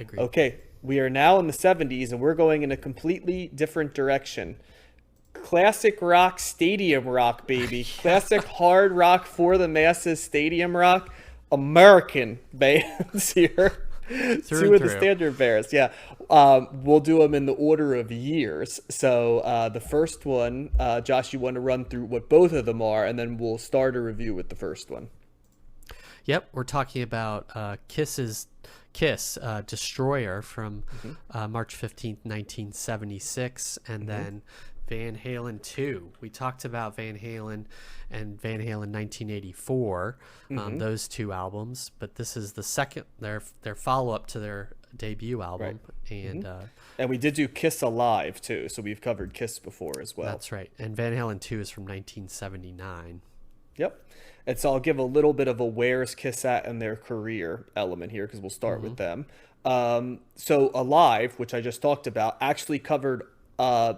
Agreed. Okay, we are now in the 70s and we're going in a completely different direction. Classic rock, stadium rock, baby. Yeah. Classic hard rock for the masses, stadium rock. American bands here. Through Two and of the through. standard bearers, yeah. We'll do them in the order of years. So the first one, Josh, you want to run through what both of them are, and then we'll start a review with the first one. Yep, we're talking about Kiss Destroyer from Hmm. March 15th, 1976, and Hmm. then Van Halen 2. We talked about Van Halen and Van Halen 1984, Hmm. those two albums, but this is the second, their follow up to their debut Right. album, Hmm. and And we did do Kiss Alive too, so we've covered Kiss before as well. that's right. And Van Halen 2 is from 1979. Yep. And so I'll give a little bit of a where's Kiss at in their career element here because we'll start Hmm. with them. So Alive, which I just talked about, actually covered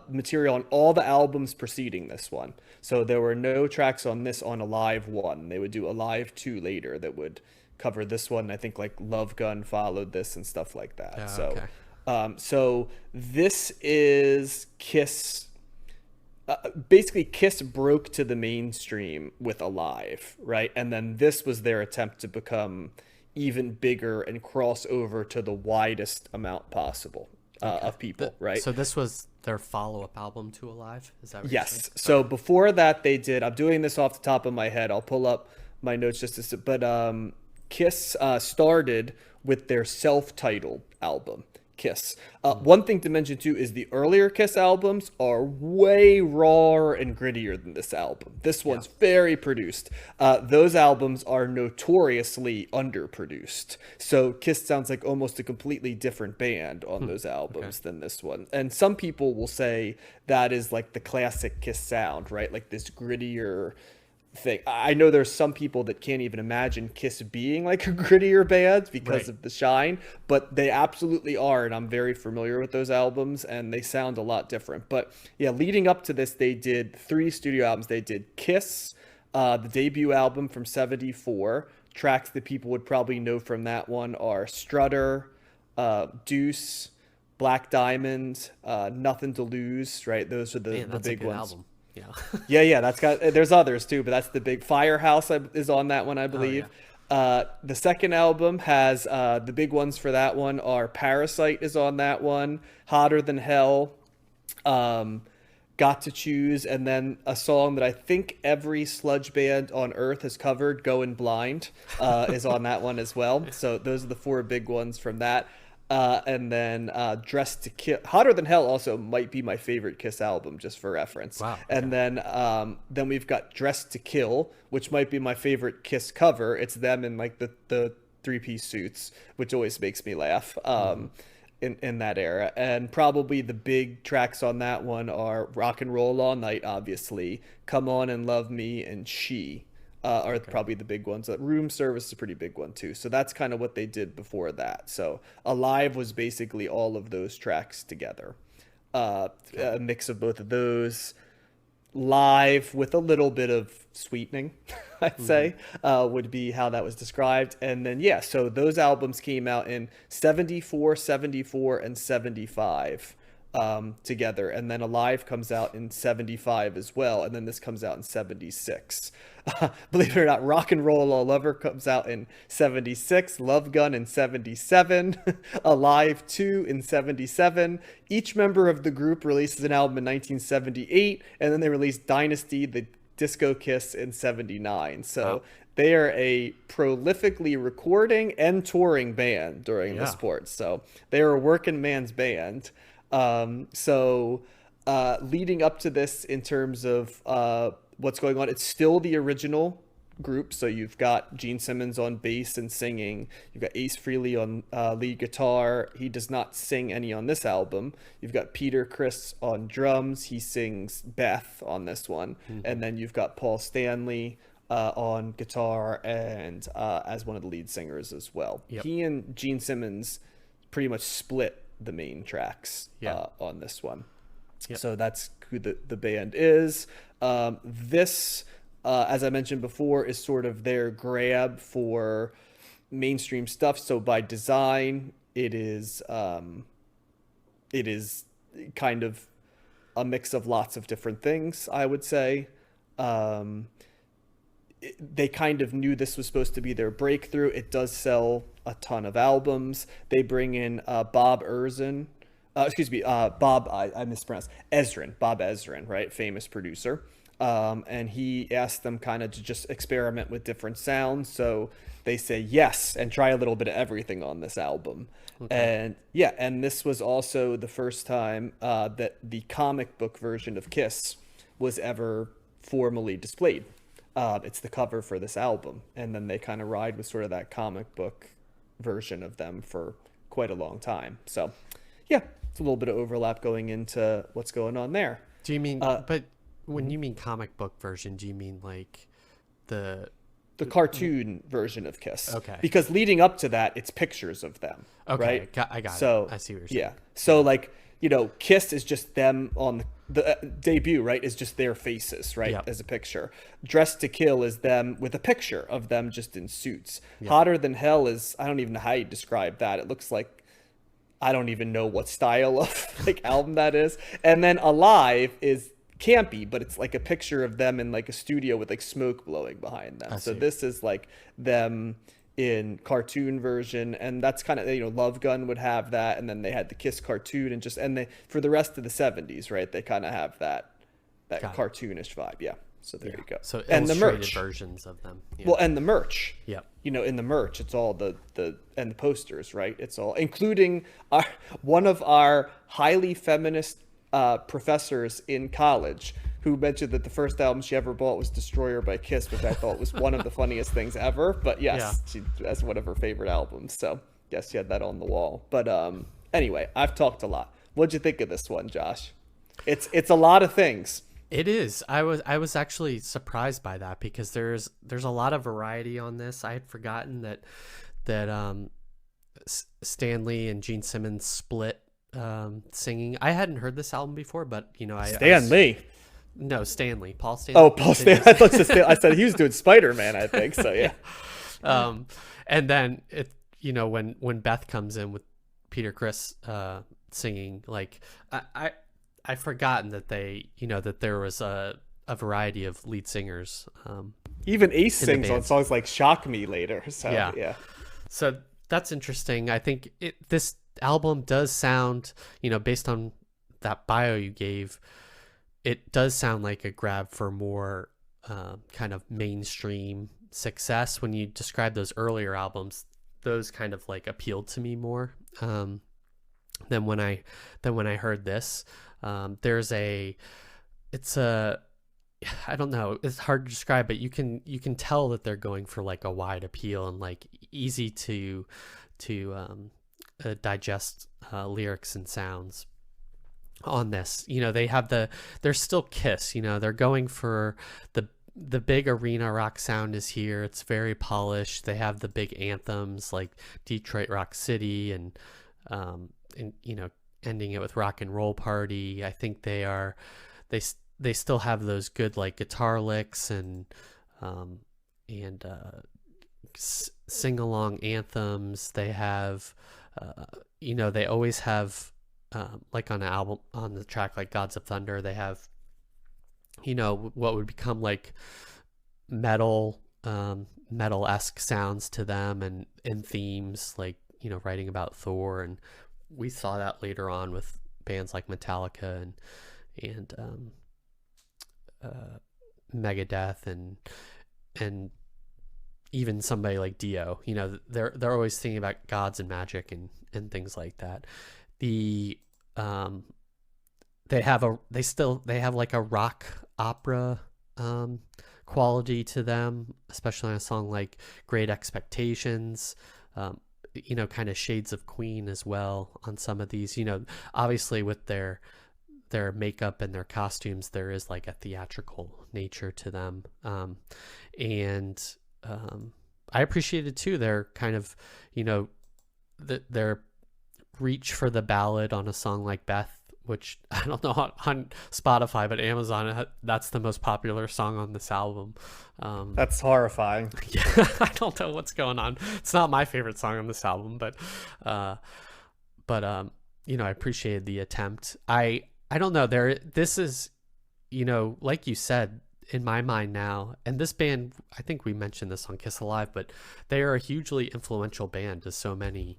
material on all the albums preceding this one. So there were no tracks on this on Alive 1. They would do Alive 2 later that would cover this one. I think like Love Gun followed this and stuff like that. Okay. So this is Kiss basically Kiss broke to the mainstream with Alive, right? And then this was their attempt to become even bigger and cross over to the widest amount possible Okay. of people, right? So this was their follow up album to Alive? Is that what you're saying? Yes. So Okay. before that, they did. I'm doing this off the top of my head. I'll pull up my notes but Kiss started with their self-titled album, Kiss. One thing to mention too is the earlier Kiss albums are way rawer and grittier than this album. This Yeah. one's very produced. Those albums are notoriously underproduced. So Kiss sounds like almost a completely different band on those Okay. albums than this one. And some people will say that is like the classic Kiss sound, right? Like this grittier thing. I know there's some people that can't even imagine Kiss being like a grittier band because Right. of the shine, but they absolutely are, and I'm very familiar with those albums, and they sound a lot different. But yeah, leading up to this, they did three studio albums. They did Kiss, the debut album from '74. Tracks that people would probably know from that one are Strutter, Deuce, Black Diamond, Nothing to Lose, right? Those are Man, the that's a big good ones. album. Yeah. Yeah, that's got. There's others too, but that's the big Firehouse is on that one, I Oh yeah. believe. The second album has the big ones for that one are Parasite is on that one, Hotter Than Hell, um, Got to Choose, and then a song that I think every sludge band on Earth has covered, Going Blind, is on that one as well. So those are the four big ones from that. And then Dressed to Kill. Hotter Than Hell also might be my favorite Kiss album, just for reference. Wow. Okay. And then we've got Dressed to Kill, which might be my favorite Kiss cover. It's them in like the three-piece suits, which always makes me laugh. In that era. And probably the big tracks on that one are Rock and Roll All Night, obviously, Come On and Love Me, and She are Okay. probably the big ones. Room Service is a pretty big one too. So that's kind of what they did before that. So Alive was basically all of those tracks together. Okay. A mix of both of those live with a little bit of sweetening, I'd Hmm. say, would be how that was described. And then, yeah, so those albums came out in '74, '74, and '75 together. And then Alive comes out in '75 as well. And then this comes out in '76. Believe it or not, Rock and Roll All Over comes out in '76, Love Gun in '77, Alive 2 in '77. Each member of the group releases an album in 1978, and then they released Dynasty, the Disco Kiss in '79. Wow. So they are a prolifically recording and touring band during the Yeah. sport. So they are a working man's band. Leading up to this, in terms of what's going on, it's still the original group. So you've got Gene Simmons on bass and singing. You've got Ace Frehley on lead guitar. He does not sing any on this album. You've got Peter Criss on drums. He sings Beth on this one. Hmm. And then you've got Paul Stanley on guitar and as one of the lead singers as well. Yep. He and Gene Simmons pretty much split the main tracks Yeah. on this one. Yep. So that's who the band is. This, as I mentioned before, is sort of their grab for mainstream stuff. So by design, it is it is kind of a mix of lots of different things, I would say. Um, they kind of knew this was supposed to be their breakthrough. It does sell a ton of albums. They bring in Bob Erzin. Excuse me, Bob, I mispronounced, Ezrin, Bob Ezrin, right? Famous producer. And he asked them kind of to just experiment with different sounds. So they say yes and try a little bit of everything on this album. Okay. And yeah, and this was also the first time that the comic book version of Kiss was ever formally displayed. It's the cover for this album, and then they kind of ride with sort of that comic book version of them for quite a long time. So, yeah, it's a little bit of overlap going into what's going on there. Do you mean, but when you mean comic book version, do you mean like the The cartoon version of Kiss. Okay. Because leading up to that, it's pictures of them. Okay, right? I got So, it. I see what you're saying. yeah. So, like, you know, Kiss is just them on the debut, right? Is just their faces, right? Yep. As a picture. Dressed to Kill is them with a picture of them just in suits. Hotter Than Hell is, I don't even know how you describe that. It looks like, I don't even know what style of like album that is. And then Alive is campy, but it's like a picture of them in like a studio with like smoke blowing behind them. So see. this is like them in cartoon version, and that's kind of, you know, Love Gun would have that, and then they had the Kiss cartoon, and just, and they, for the rest of the 70s, right, they kind of have that Got it. cartoonish vibe. Yeah, so there you go. So and the illustrated merch versions of them. Yeah. well, and the merch. Yep. You know, in the merch, it's all the and the posters, right? It's all, including our one of our highly feminist professors in college, who mentioned that the first album she ever bought was Destroyer by Kiss, which I thought was one of the funniest things ever. But yes, she that's one of her favorite albums. So yes, she had that on the wall. But anyway, I've talked a lot. What'd you think of this one, Josh? It's a lot of things. It is. I was actually surprised by that, because there's a lot of variety on this. I had forgotten that Stanley and Gene Simmons split singing. I hadn't heard this album before, but you know, No, Stanley. Paul Stanley. Oh, Paul Stanley. I thought I said he was doing Spider-Man, I think. So yeah. And then it, you know, when Beth comes in with Peter Criss singing, like I forgotten that they, you know, that there was a variety of lead singers. Even Ace in the sings on band. songs like "Shock Me" later. So yeah. So that's interesting. I think this album does sound, you know, based on that bio you gave, it does sound like a grab for more kind of mainstream success. When you describe those earlier albums, those kind of like appealed to me more than when I heard this. I don't know, it's hard to describe, but you can tell that they're going for like a wide appeal and like easy to digest lyrics and sounds on this. You know, they're still Kiss, you know, they're going for the big arena rock sound is here. It's very polished. They have the big anthems like Detroit Rock City and you know, ending it with Rock and Roll Party. I think they still have those good like guitar licks and sing along anthems. They have you know, they always have like on an album, on the track like Gods of Thunder, they have, you know, what would become like metal-esque sounds to them, and themes like, you know, writing about Thor. And we saw that later on with bands like Metallica and Megadeth and even somebody like Dio. You know, they're always thinking about gods and magic and things like that. They have like a rock opera quality to them, especially on a song like Great Expectations. You know, kind of shades of Queen as well on some of these. You know, obviously with their makeup and their costumes, there is like a theatrical nature to them. And I appreciated too their kind of, you know, their reach for the ballad on a song like Beth, which I don't know on Spotify, but Amazon, that's the most popular song on this album. That's horrifying. Yeah, I don't know what's going on. It's not my favorite song on this album, uh, but I appreciated the attempt. I don't know. This is, like you said, in my mind now, and this band, I think we mentioned this on Kiss Alive, but they are a hugely influential band to This many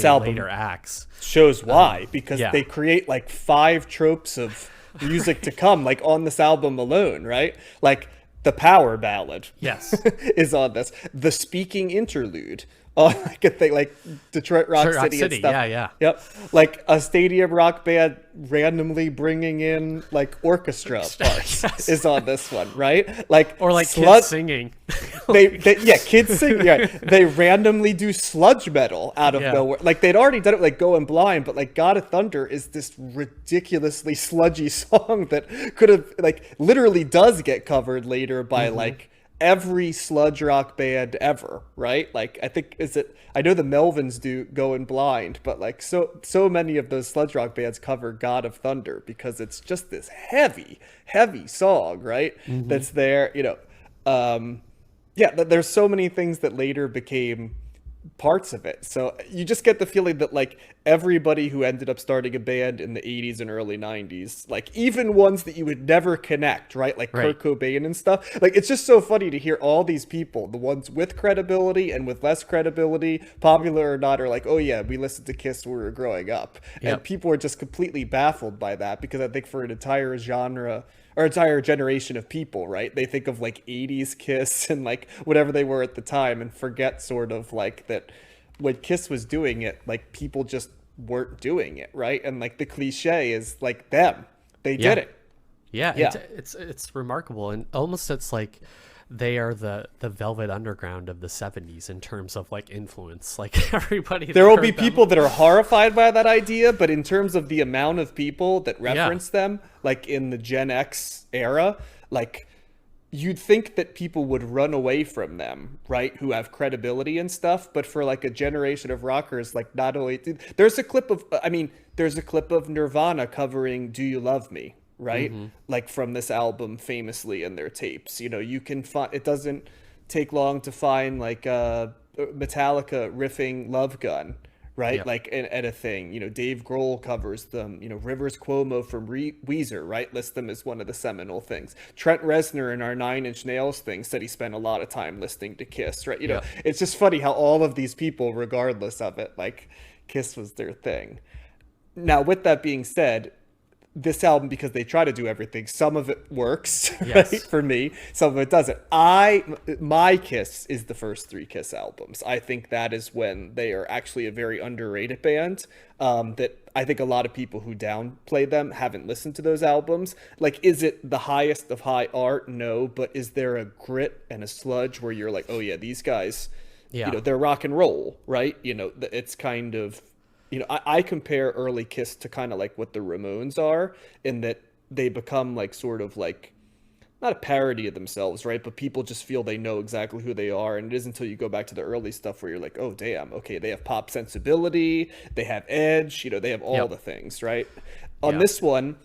album later acts. shows why, because yeah. they create like 5 tropes of music to come, like on this album alone, right? Like the power ballad, Yes, is on this. The speaking interlude on like a thing like Detroit Rock City and stuff. Yeah. Yep. Like a stadium rock band randomly bringing in like orchestra parts Yes. is on this one, right? Like Or like kids singing. kids sing. Yeah, they randomly do sludge metal out of Yeah. nowhere. Like they'd already done it, like Going Blind, but like God of Thunder is this ridiculously sludgy song that could have like literally does get covered later by like every sludge rock band ever, right? Like I know the Melvins do Going Blind, but like so many of those sludge rock bands cover God of Thunder because it's just this heavy song, right? That's there, there's so many things that later became parts of it. So you just get the feeling that like everybody who ended up starting a band in the 80s and early 90s, like even ones that you would never connect, right? Like Right. Kurt Cobain and stuff. Like it's just so funny to hear all these people, the ones with credibility and with less credibility, popular or not, are like, oh yeah, we listened to Kiss when we were growing up. Yep. And people are just completely baffled by that because I think for an entire genre or entire generation of people, right? They think of like 80s Kiss and like whatever they were at the time and forget sort of like that when Kiss was doing it, like people just weren't doing it, right? And like the cliche is like them. They did it. Yeah, Yeah. it's remarkable, and almost it's like they are the Velvet Underground of the 70s in terms of like influence. Like everybody, There will that be heard them- people that are horrified by that idea, but in terms of the amount of people that reference them, like in the Gen X era, like you'd think that people would run away from them, right? Who have credibility and stuff. But for like a generation of rockers, like not only there's a clip of Nirvana covering "Do You Love Me," right? Like from this album, famously in their tapes. You can find it doesn't take long to find like Metallica riffing "Love Gun." Right, Yep. like at a thing, Dave Grohl covers them. Rivers Cuomo from Weezer, right, lists them as one of the seminal things. Trent Reznor in our 9 Inch Nails thing said he spent a lot of time listening to Kiss, right? Yep. It's just funny how all of these people, regardless of it, like Kiss was their thing. Now, with that being said, this album, because they try to do everything, some of it works, Yes. right, for me, some of it doesn't. My Kiss is the first 3 Kiss albums. I think that is when they are actually a very underrated band, that I think a lot of people who downplay them haven't listened to those albums. Like, is it the highest of high art? No, but is there a grit and a sludge where you're like, oh yeah, these guys, Yeah. they're rock and roll, right? It's kind of, I compare early Kiss to kind of like what the Ramones are, in that they become like sort of like not a parody of themselves, right? But people just feel they know exactly who they are. And it isn't until you go back to the early stuff where you're like, oh, damn, okay, they have pop sensibility, they have edge, they have all Yep. the things, right? On Yeah. this one,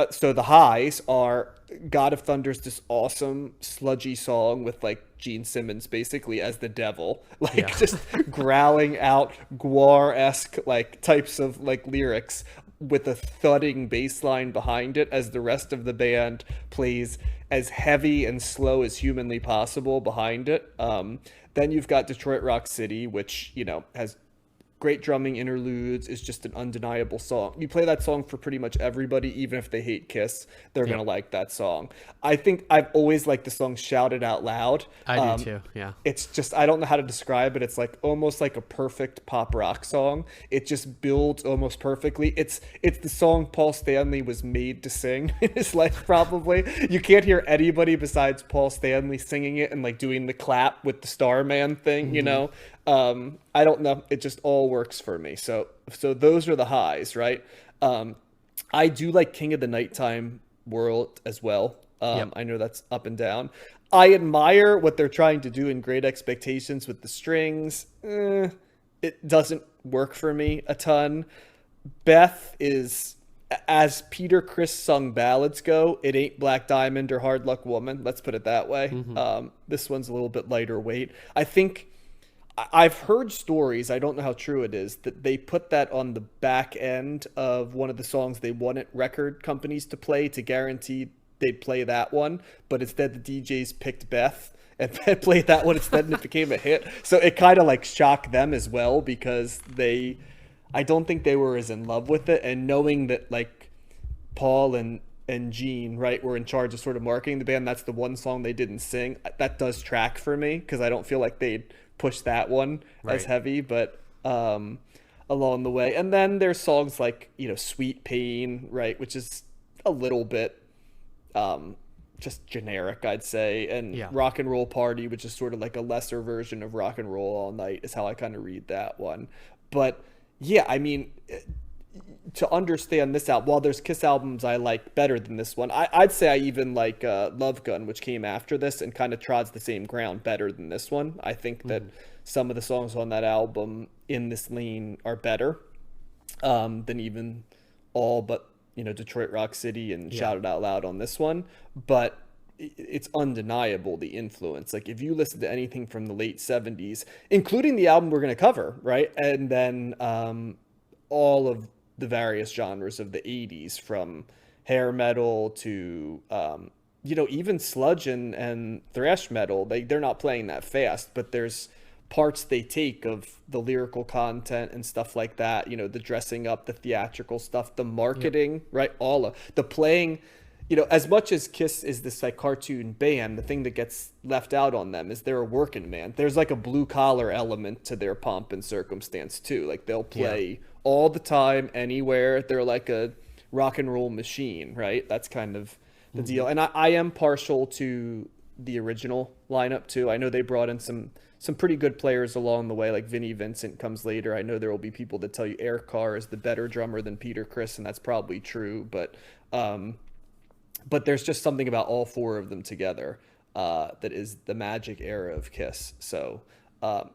so the highs are God of Thunder's this awesome sludgy song with like Gene Simmons basically as the devil, like Yeah. just growling out Gwar-esque like types of like lyrics with a thudding bass line behind it as the rest of the band plays as heavy and slow as humanly possible behind it. Then you've got Detroit Rock City, which has great drumming interludes, is just an undeniable song. You play that song for pretty much everybody, even if they hate Kiss, they're gonna like that song. I think I've always liked the song Shout It Out Loud. I do too. Yeah. It's just, I don't know how to describe it. It's like almost like a perfect pop rock song. It just builds almost perfectly. It's the song Paul Stanley was made to sing in his life, probably. You can't hear anybody besides Paul Stanley singing it and like doing the clap with the Starman thing, I don't know. It just all works for me. So those are the highs, right? I do like King of the Nighttime World as well. Yep. I know that's up and down. I admire what they're trying to do in Great Expectations with the strings. It doesn't work for me a ton. Beth is as Peter Criss sung ballads go, it ain't Black Diamond or Hard Luck Woman. Let's put it that way. Hmm. This one's a little bit lighter weight. I think I've heard stories, I don't know how true it is, that they put that on the back end of one of the songs they wanted record companies to play to guarantee they'd play that one, but instead the DJs picked Beth and played that one instead and it became a hit. So it kind of like shocked them as well because I don't think they were as in love with it, and knowing that like Paul and Gene, right, were in charge of sort of marketing the band. That's the one song they didn't sing. That does track for me because I don't feel like they'd push that one as Right. heavy, but along the way. And then there's songs like, Sweet Pain, right, which is a little bit just generic, I'd say. And Yeah. Rock and Roll Party, which is sort of like a lesser version of Rock and Roll All Night, is how I kind of read that one. But yeah, I mean, to understand this album, while there's Kiss albums I like better than this one, I'd say I even like Love Gun, which came after this and kind of trods the same ground better than this one. I think that Hmm. some of the songs on that album in this lane are better than even all but Detroit Rock City and Yeah. Shout It Out Loud on this one. But it's undeniable the influence. Like if you listen to anything from the late 70s, including the album we're going to cover, right? And then all of the various genres of the 80s, from hair metal to even sludge and thrash metal. They're not playing that fast, but there's parts they take of the lyrical content and stuff like that, the dressing up, the theatrical stuff, the Yep. marketing, right? All of the playing, as much as Kiss is this like cartoon band, the thing that gets left out on them is they're a working man. There's like a blue collar element to their pomp and circumstance too. Like they'll Yeah. play all the time, anywhere. They're like a rock and roll machine, right? That's kind of the Hmm. deal. And I am partial to the original lineup too. I know they brought in some pretty good players along the way, like Vinnie Vincent comes later. I know there will be people that tell you Eric Carr is the better drummer than Peter Criss, and that's probably true. But there's just something about all four of them together that is the magic era of Kiss. So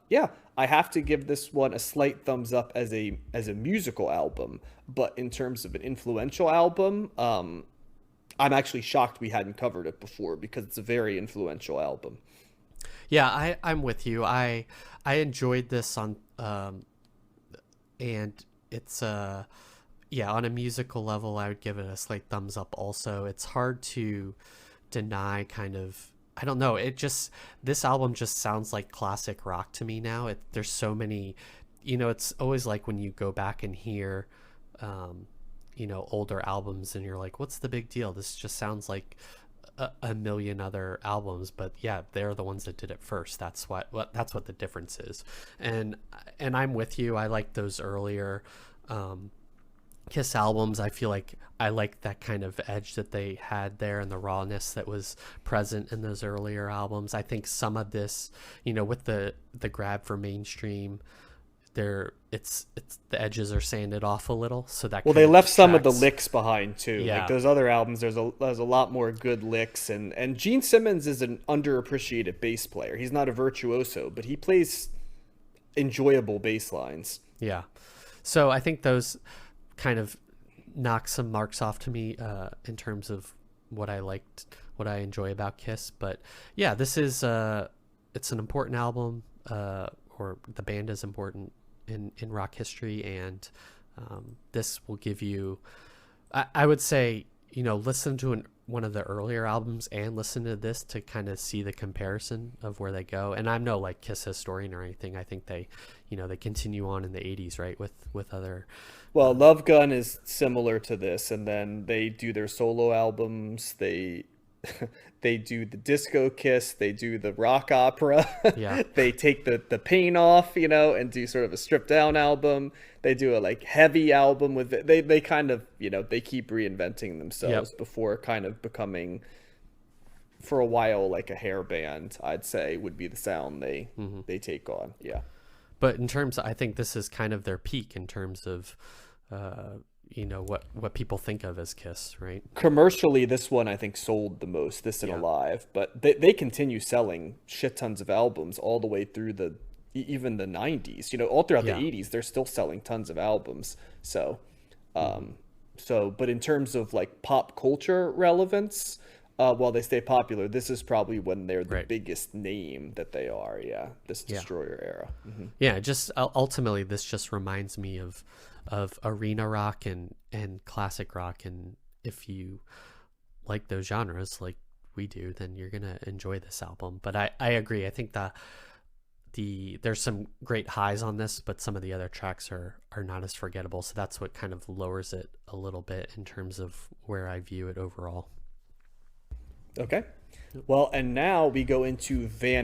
yeah, I have to give this one a slight thumbs up as a musical album, but in terms of an influential album, I'm actually shocked we hadn't covered it before because it's a very influential album. Yeah, I'm with you. I enjoyed this on and it's yeah, on a musical level I would give it a slight thumbs up also. It's hard to deny kind of, I don't know, it just, this album just sounds like classic rock to me now. There's so many, it's always like when you go back and hear older albums and you're like, what's the big deal? This just sounds like a million other albums, but yeah, they're the ones that did it first. That's what the difference is. And I'm with you. I like those earlier Kiss albums. I feel like I like that kind of edge that they had there and the rawness that was present in those earlier albums. I think some of this, with the grab for mainstream, there it's the edges are sanded off a little, so that Well, kind they of left some of the detracts. licks behind too. Like Yeah. those other albums, there's a lot more good licks, and Gene Simmons is an underappreciated bass player. He's not a virtuoso, but he plays enjoyable bass lines. Yeah. So I think those kind of knock some marks off to me in terms of what I liked, what I enjoy about Kiss. But yeah, this is it's an important album, or the band is important in rock history, and this will give you, I would say, listen to one of the earlier albums and listen to this to kind of see the comparison of where they go. And I'm no like Kiss historian or anything. I think they continue on in the 80s, right, with other. Well, Love Gun is similar to this, and then they do their solo albums. They they do the disco Kiss, they do the rock opera. Yeah. They take the paint off, and do sort of a stripped down album. They do a like heavy album with it. They kind of, they keep reinventing themselves Yep. before kind of becoming, for a while, like a hair band, I'd say would be the sound they take on. Yeah. But in terms, I think this is kind of their peak in terms of, what people think of as Kiss, right? Commercially, this one I think sold the most, this and Yeah. Alive, but they continue selling shit tons of albums all the way through even the 90s. All throughout the Yeah. 80s they're still selling tons of albums. So So, but in terms of like pop culture relevance, while they stay popular, this is probably when they're the Right. biggest name that they are. Yeah, this Yeah. Destroyer era. Yeah, just ultimately this just reminds me of arena rock and classic rock, and if you like those genres like we do, then you're gonna enjoy this album. But I agree. I think there's some great highs on this, but some of the other tracks are not as forgettable. So that's what kind of lowers it a little bit in terms of where I view it overall. Okay. Well, and now we go into Van